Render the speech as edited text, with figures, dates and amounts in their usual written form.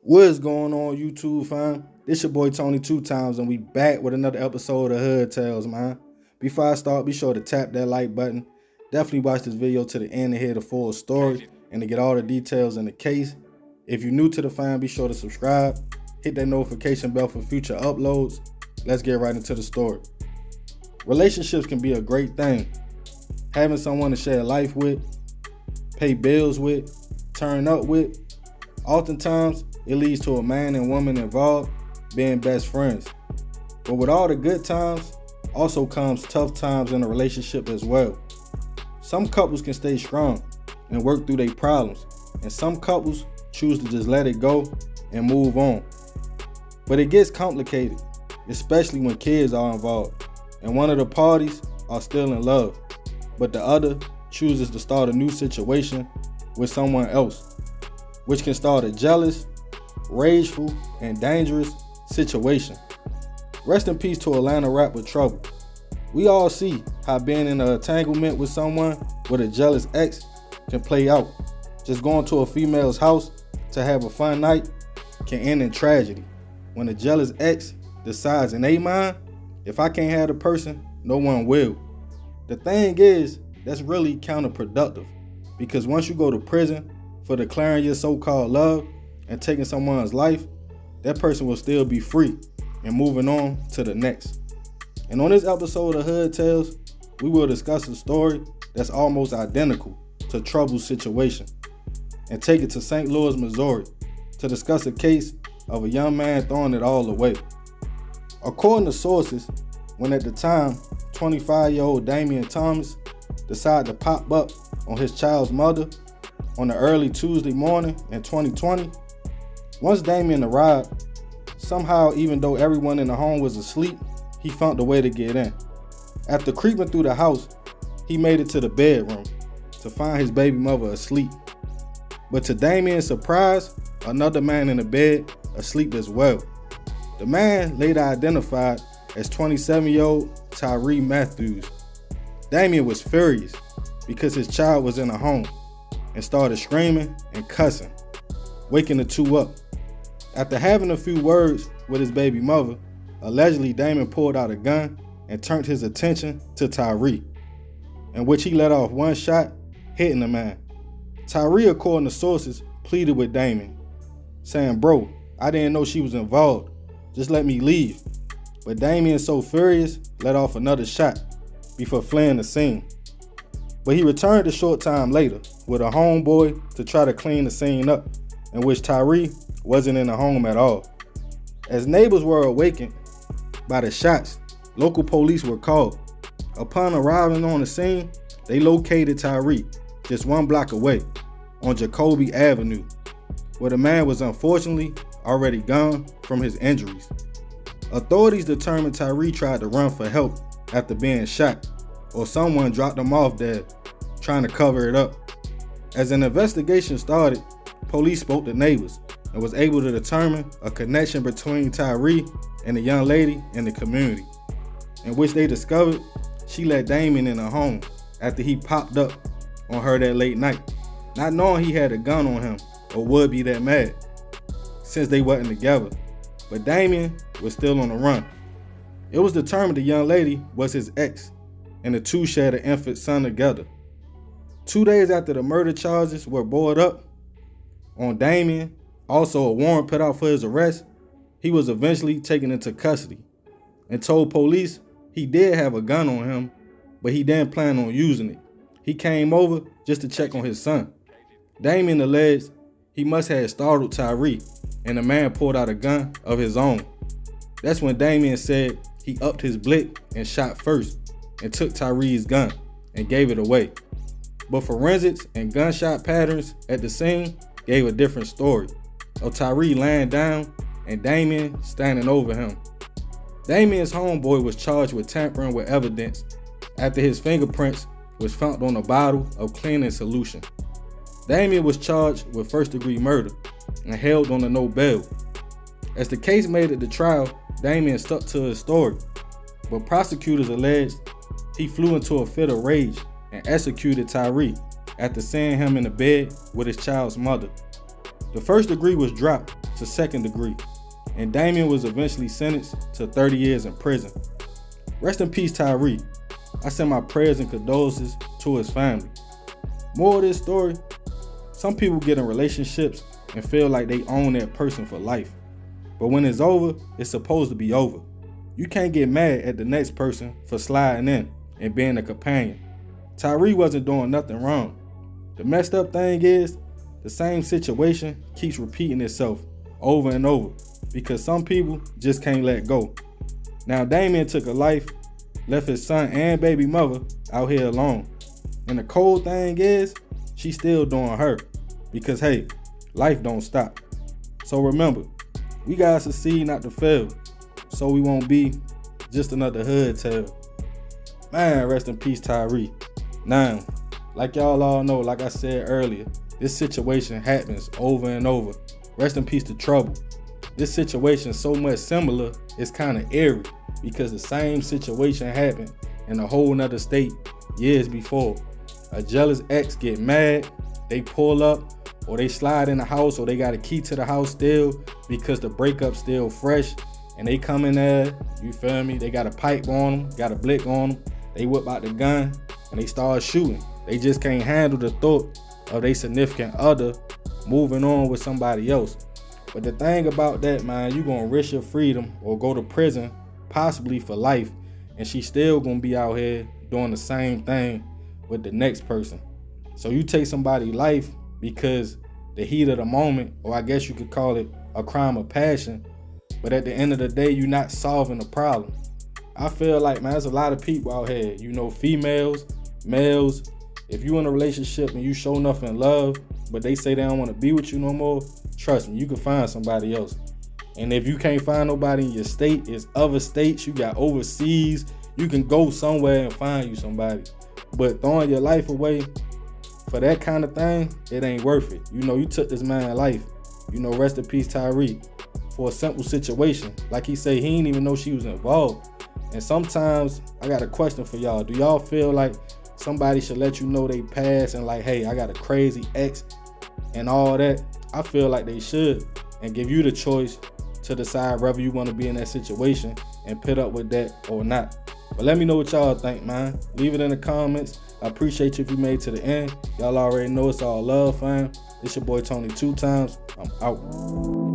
What's going on, YouTube fam? This your boy Tony Two Times, and we back with another episode of Hood Tales, man. Before I start, be sure to tap that like button. Definitely watch this video to the end to hear the full story and to get all the details in the case. If you're new to the fam, be sure to subscribe. Hit that notification bell for future uploads. Let's get right into the story. Relationships can be a great thing. Having someone to share life with, pay bills with, turn up with. Oftentimes, it leads to a man and woman involved being best friends. But with all the good times, also comes tough times in a relationship as well. Some couples can stay strong and work through their problems, and some couples choose to just let it go and move on. But it gets complicated, especially when kids are involved, and one of the parties are still in love, but the other chooses to start a new situation with someone else, which can start a jealous, rageful, and dangerous situation. Rest in peace to Atlanta rapper Trouble. We all see how being in an entanglement with someone with a jealous ex can play out. Just going to a female's house to have a fun night can end in tragedy. When a jealous ex decides in their mind, if I can't have the person, no one will. The thing is, that's really counterproductive, because once you go to prison for declaring your so-called love and taking someone's life, that person will still be free and moving on to the next. And on this episode of Hood Tales, we will discuss a story that's almost identical to Trouble's situation and take it to St. Louis, Missouri to discuss a case of a young man throwing it all away. According to sources, when at the time 25-year-old Damian Thomas decided to pop up on his child's mother on the early Tuesday morning in 2020, once Damian arrived, somehow, even though everyone in the home was asleep, he found a way to get in. After creeping through the house, he made it to the bedroom to find his baby mother asleep. But to Damian's surprise, another man in the bed asleep as well. The man later identified as 27-year-old Tyree Matthews. Damian was furious because his child was in the home and started screaming and cussing, waking the two up. After having a few words with his baby mother, allegedly Damian pulled out a gun and turned his attention to Tyree, in which he let off one shot, hitting the man. Tyree, according to sources, pleaded with Damian, saying, "Bro, I didn't know she was involved. Just let me leave." But Damian, so furious, let off another shot before fleeing the scene. But he returned a short time later with a homeboy to try to clean the scene up, in which Tyree wasn't in the home at all. As neighbors were awakened by the shots, local police were called. Upon arriving on the scene, they located Tyree just 1 block away on Jacoby Avenue, where the man was unfortunately already gone from his injuries. Authorities determined Tyree tried to run for help after being shot, or someone dropped him off there trying to cover it up. As an investigation started, police spoke to neighbors and was able to determine a connection between Tyree and a young lady in the community, in which they discovered she let Damian in her home after he popped up on her that late night, not knowing he had a gun on him or would be that mad since they wasn't together. But Damian was still on the run. It was determined the young lady was his ex, and the two shared an infant son together. 2 days after the murder charges were brought up on Damian, also a warrant put out for his arrest, he was eventually taken into custody and told police he did have a gun on him, but he didn't plan on using it. He came over just to check on his son. Damian alleged he must have startled Tyree, and the man pulled out a gun of his own. That's when Damian said he upped his blick and shot first and took Tyree's gun and gave it away. But forensics and gunshot patterns at the scene gave a different story of Tyree laying down and Damian standing over him. Damian's homeboy was charged with tampering with evidence after his fingerprints was found on a bottle of cleaning solution. Damian was charged with first-degree murder and held on a no bail. As the case made it to trial, Damian stuck to his story, but prosecutors alleged he flew into a fit of rage and executed Tyree after seeing him in the bed with his child's mother. The first degree was dropped to second degree, and Damian was eventually sentenced to 30 years in prison. Rest in peace, Tyree. I send my prayers and condolences to his family. More of this story, some people get in relationships and feel like they own that person for life. But when it's over, it's supposed to be over. You can't get mad at the next person for sliding in and being a companion. Tyree wasn't doing nothing wrong. The messed up thing is, the same situation keeps repeating itself over and over because some people just can't let go. Now Damian took a life, left his son and baby mother out here alone. And the cold thing is, she's still doing her because hey, life don't stop. So remember, we gotta succeed not to fail, so we won't be just another hood tale. Man, rest in peace, Tyree. Now, like y'all all know, like I said earlier, this situation happens over and over. Rest in peace to Trouble. This situation so much similar, it's kind of eerie because the same situation happened in a whole nother state years before. A jealous ex get mad, they pull up, or they slide in the house, or they got a key to the house still because the breakup still fresh, and they come in there, you feel me? They got a pipe on them, got a blick on them, they whip out the gun, and they start shooting. They just can't handle the thought of their significant other moving on with somebody else. But the thing about that, man, you gonna risk your freedom or go to prison, possibly for life, and she's still gonna be out here doing the same thing with the next person. So you take somebody's life because the heat of the moment, or I guess you could call it a crime of passion, but at the end of the day, you're not solving the problem. I feel like, man, there's a lot of people out here, you know, females, males, if you in a relationship and you show enough in love, but they say they don't want to be with you no more, trust me, you can find somebody else. And if you can't find nobody in your state, it's other states, you got overseas, you can go somewhere and find you somebody. But throwing your life away for that kind of thing, it ain't worth it. You know, you took this man's life. You know, rest in peace, Tyree, for a simple situation. Like he said, he didn't even know she was involved. And sometimes I got a question for y'all. Do y'all feel like somebody should let you know they past and like, hey, I got a crazy ex and all that? I feel like they should, and give you the choice to decide whether you want to be in that situation and put up with that or not. But let me know what y'all think, man. Leave it in the comments. I appreciate you if you made it to the end. Y'all already know it's all love, fam. It's your boy Tony 2 Times. I'm out.